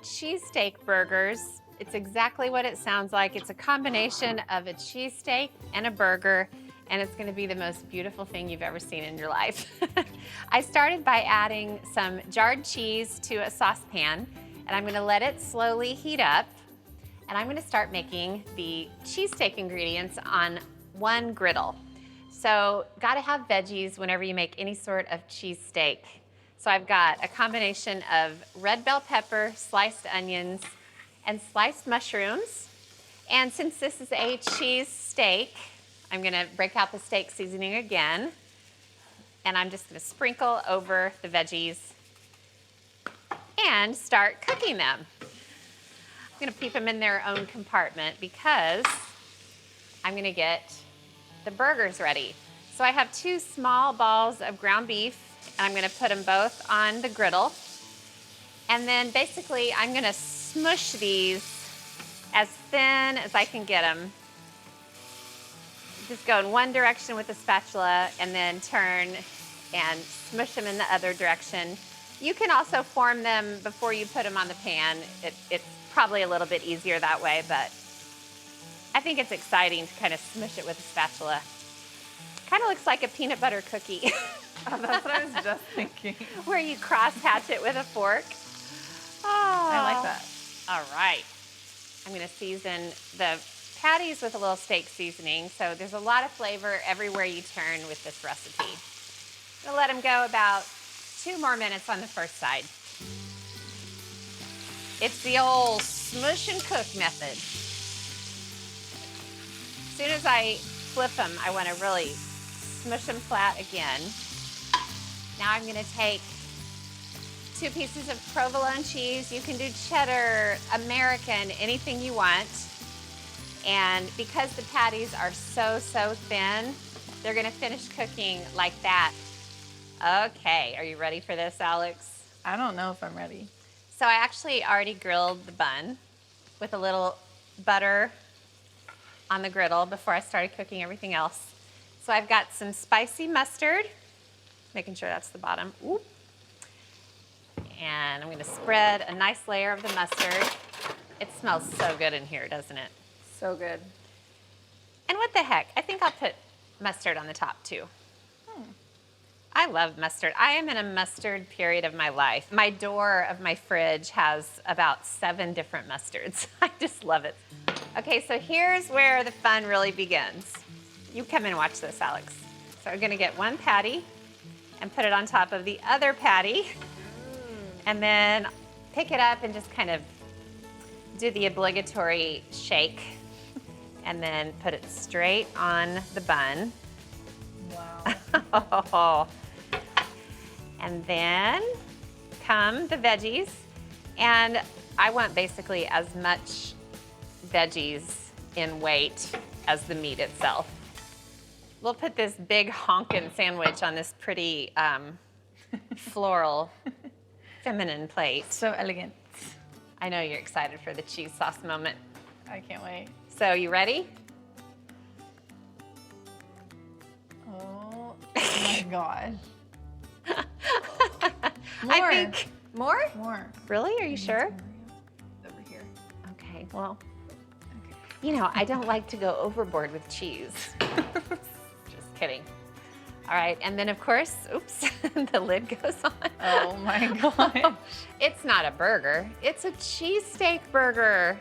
cheesesteak burgers. It's exactly what it sounds like. It's a combination of a cheesesteak and a burger, and it's gonna be the most beautiful thing you've ever seen in your life. I started by adding some jarred cheese to a saucepan, and I'm gonna let it slowly heat up, and I'm gonna start making the cheesesteak ingredients on one griddle. So, gotta have veggies whenever you make any sort of cheesesteak. So I've got a combination of red bell pepper, sliced onions, and sliced mushrooms. And since this is a cheese steak, I'm gonna break out the steak seasoning again. And I'm just gonna sprinkle over the veggies and start cooking them. I'm gonna keep them in their own compartment because I'm gonna get the burgers ready. So I have 2 small balls of ground beef, and I'm gonna put them both on the griddle. And then basically I'm gonna smush these as thin as I can get them. Just go in one direction with the spatula and then turn and smush them in the other direction. You can also form them before you put them on the pan. It's probably a little bit easier that way, but I think it's exciting to kind of smush it with a spatula. Kind of looks like a peanut butter cookie. Oh, that's what I was just thinking. Where you cross-hatch it with a fork. Oh, I like that. All right. I'm gonna season the patties with a little steak seasoning. So there's a lot of flavor everywhere you turn with this recipe. I'm gonna let them go about 2 more minutes on the first side. It's the old smush and cook method. As soon as I flip them, I wanna really smush them flat again. Now I'm gonna take 2 pieces of provolone cheese. You can do cheddar, American, anything you want. And because the patties are so thin, they're gonna finish cooking like that. Okay, are you ready for this, Alex? I don't know if I'm ready. So I actually already grilled the bun with a little butter on the griddle before I started cooking everything else. So I've got some spicy mustard, making sure that's the bottom. Ooh. And I'm gonna spread a nice layer of the mustard. It smells so good in here, doesn't it? So good. And what the heck, I think I'll put mustard on the top too. I love mustard. I am in a mustard period of my life. My door of my fridge has about 7 different mustards. I just love it. Okay, so here's where the fun really begins. You come and watch this, Alex. So we're gonna get one patty and put it on top of the other patty. And then pick it up and just kind of do the obligatory shake. And then put it straight on the bun. Wow. And then come the veggies. And I want basically as much veggies in weight as the meat itself. We'll put this big honkin' sandwich on this pretty floral, feminine plate. So elegant. I know you're excited for the cheese sauce moment. I can't wait. So you ready? Oh my God. I think more? More. Really? Are you sure? Over here. Okay, well, you know, I don't like to go overboard with cheese. Just kidding. All right, and then of course, oops, the lid goes on. Oh my God. It's not a burger, it's a cheesesteak burger.